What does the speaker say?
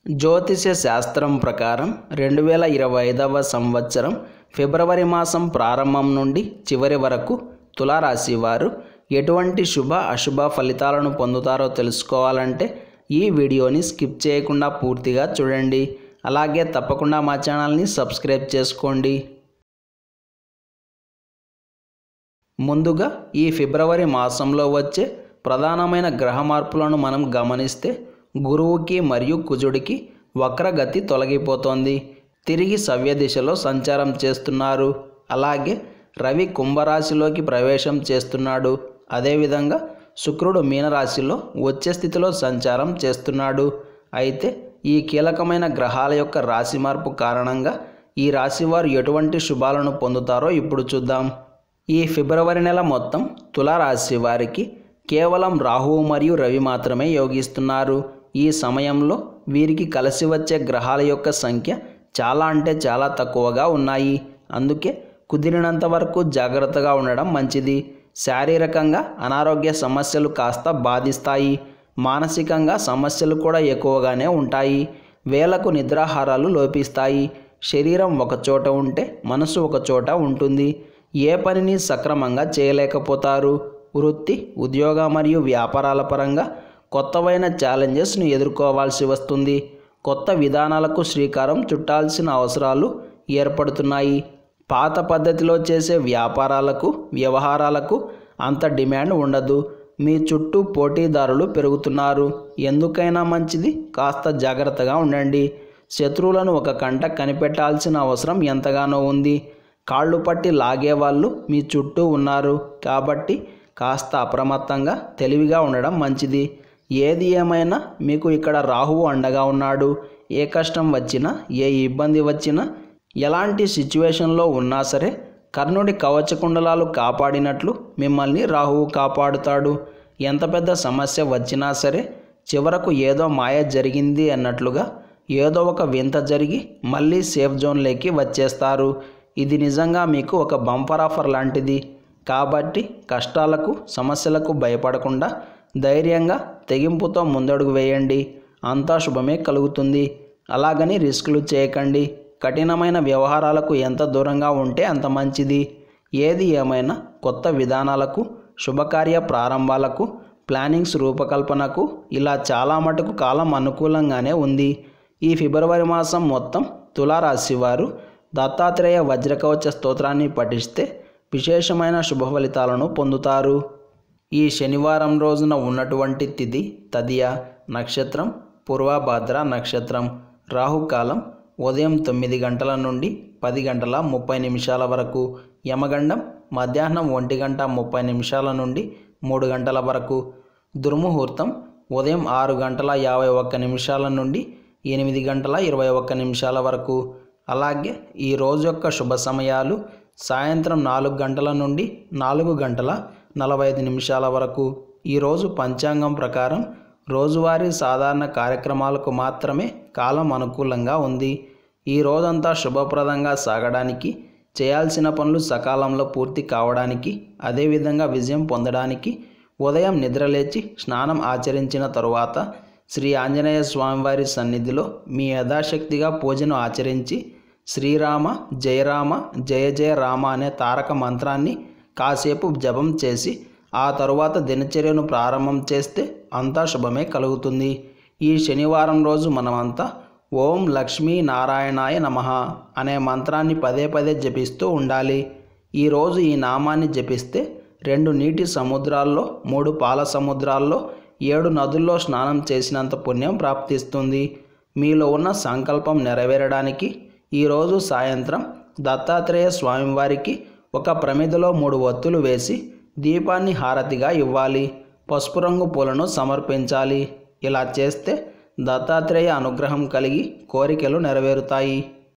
జ్యోతిష శాస్త్రం ప్రకారం 2025వ సంవత్సరం ఫిబ్రవరి మాసం ప్రారంభం నుండి చివరి వరకు తులారాశి వారు ఎటువంటి శుభ అశుభ ఫలితాలను పొందుతారో తెలుసుకోవాలంటే ఈ వీడియోని స్కిప్ చేయకుండా పూర్తిగా చూడండి. అలాగే తప్పకుండా మా ఛానల్ని సబ్స్క్రైబ్ చేసుకోండి. ముందుగా ఈ ఫిబ్రవరి మాసంలో వచ్చే ప్రధానమైన గ్రహ మార్పులను మనం గమనిస్తే గురువుకి మరియు కుజుడికి వక్రగతి తొలగిపోతోంది. తిరిగి సవ్య దిశలో సంచారం చేస్తున్నారు. అలాగే రవి కుంభరాశిలోకి ప్రవేశం చేస్తున్నాడు. అదేవిధంగా శుక్రుడు మీనరాశిలో వచ్చే స్థితిలో సంచారం చేస్తున్నాడు. అయితే ఈ కీలకమైన గ్రహాల యొక్క రాశి మార్పు కారణంగా ఈ రాశి వారు ఎటువంటి శుభాలను పొందుతారో ఇప్పుడు చూద్దాం. ఈ ఫిబ్రవరి నెల మొత్తం తులారాశి వారికి కేవలం రాహువు మరియు రవి మాత్రమే యోగిస్తున్నారు. ఈ సమయంలో వీరికి కలిసి వచ్చే గ్రహాల యొక్క సంఖ్య చాలా తక్కువగా ఉన్నాయి. అందుకే కుదిరినంత వరకు జాగ్రత్తగా ఉండడం మంచిది. శారీరకంగా అనారోగ్య సమస్యలు కాస్త బాధిస్తాయి. మానసికంగా సమస్యలు కూడా ఎక్కువగానే ఉంటాయి. వేళకు నిద్రాహారాలు లోపిస్తాయి. శరీరం ఒక చోట ఉంటే మనసు ఒక చోట ఉంటుంది. ఏ పనిని సక్రమంగా చేయలేకపోతారు. వృత్తి, ఉద్యోగ మరియు వ్యాపారాల పరంగా కొత్తవైన ఛాలెంజెస్ను ఎదుర్కోవాల్సి వస్తుంది. కొత్త విధానాలకు శ్రీకారం చుట్టాల్సిన అవసరాలు ఏర్పడుతున్నాయి. పాత పద్ధతిలో చేసే వ్యాపారాలకు, వ్యవహారాలకు అంత డిమాండ్ ఉండదు. మీ చుట్టూ పోటీదారులు పెరుగుతున్నారు. ఎందుకైనా మంచిది కాస్త జాగ్రత్తగా ఉండండి. శత్రువులను ఒక కంట కనిపెట్టాల్సిన అవసరం ఎంతగానో ఉంది. కాళ్ళు పట్టి లాగేవాళ్ళు మీ చుట్టూ ఉన్నారు. కాబట్టి కాస్త అప్రమత్తంగా తెలివిగా ఉండడం మంచిది. ఏది ఏమైనా మీకు ఇక్కడ రాహువు అండగా ఉన్నాడు. ఏ కష్టం వచ్చినా, ఏ ఇబ్బంది వచ్చినా, ఎలాంటి సిచ్యువేషన్లో ఉన్నా సరే కర్ణుడి కవచకుండలాలు కాపాడినట్లు మిమ్మల్ని రాహువు కాపాడుతాడు. ఎంత పెద్ద సమస్య వచ్చినా సరే చివరకు ఏదో మాయ జరిగింది అన్నట్లుగా ఏదో ఒక వింత జరిగి మళ్ళీ సేఫ్ జోన్లోకి వచ్చేస్తారు. ఇది నిజంగా మీకు ఒక బంపర్ ఆఫర్ లాంటిది. కాబట్టి కష్టాలకు, సమస్యలకు భయపడకుండా ధైర్యంగా తెగింపుతో ముందడుగు వేయండి. అంతా శుభమే కలుగుతుంది. అలాగని రిస్కులు చేయకండి. కఠినమైన వ్యవహారాలకు ఎంత దూరంగా ఉంటే అంత మంచిది. ఏది ఏమైనా కొత్త విధానాలకు, శుభకార్య ప్రారంభాలకు, ప్లానింగ్స్ రూపకల్పనకు ఇలా చాలా మటుకు కాలం అనుకూలంగానే ఉంది. ఈ ఫిబ్రవరి మాసం మొత్తం తులారాశి వారు దత్తాత్రేయ వజ్రకవచ స్తోత్రాన్ని పఠిస్తే విశేషమైన శుభ ఫలితాలను పొందుతారు. ఈ శనివారం రోజున ఉన్నటువంటి తిథి తదియ, నక్షత్రం పూర్వభాద్ర నక్షత్రం. రాహుకాలం ఉదయం 9 గంటల నుండి 10 గంటల 30 నిమిషాల వరకు. యమగండం మధ్యాహ్నం 1 గంట 30 నిమిషాల నుండి 3 గంటల వరకు. దుర్ముహూర్తం ఉదయం 6 గంటల 51 నిమిషాల నుండి 8 గంటల 21 నిమిషాల వరకు. అలాగే ఈ రోజు యొక్క శుభ సమయాలు సాయంత్రం 4 గంటల నుండి 4 గంటల 45 నిమిషాల వరకు. ఈరోజు పంచాంగం ప్రకారం రోజువారీ సాధారణ కార్యక్రమాలకు మాత్రమే కాలం అనుకూలంగా ఉంది. ఈ రోజంతా శుభప్రదంగా సాగడానికి, చేయాల్సిన పనులు సకాలంలో పూర్తి కావడానికి, అదేవిధంగా విజయం పొందడానికి ఉదయం నిద్రలేచి స్నానం ఆచరించిన తరువాత శ్రీ ఆంజనేయ స్వామివారి సన్నిధిలో మీ యథాశక్తిగా పూజను ఆచరించి శ్రీరామ జయరామ జయ జయ రామ అనే తారక మంత్రాన్ని కాసేపు జపం చేసి ఆ తరువాత దినచర్యను ప్రారంభం చేస్తే అంతా శుభమే కలుగుతుంది. ఈ శనివారం రోజు మనమంతా ఓం లక్ష్మీ నారాయణాయ నమః అనే మంత్రాన్ని పదే జపిస్తూ ఉండాలి. ఈరోజు ఈ నామాన్ని జపిస్తే 2 నీటి సముద్రాల్లో, 3 పాల సముద్రాల్లో, 7 నదుల్లో స్నానం చేసినంత పుణ్యం ప్రాప్తిస్తుంది. మీలో ఉన్న సంకల్పం నెరవేరడానికి ఈరోజు సాయంత్రం దత్తాత్రేయ స్వామివారికి ఒక ప్రమిదలో 3 ఒత్తులు వేసి దీపాన్ని హారతిగా ఇవ్వాలి. పసుపు రంగు పూలను సమర్పించాలి. ఇలా చేస్తే దత్తాత్రేయ అనుగ్రహం కలిగి కోరికలు నెరవేరుతాయి.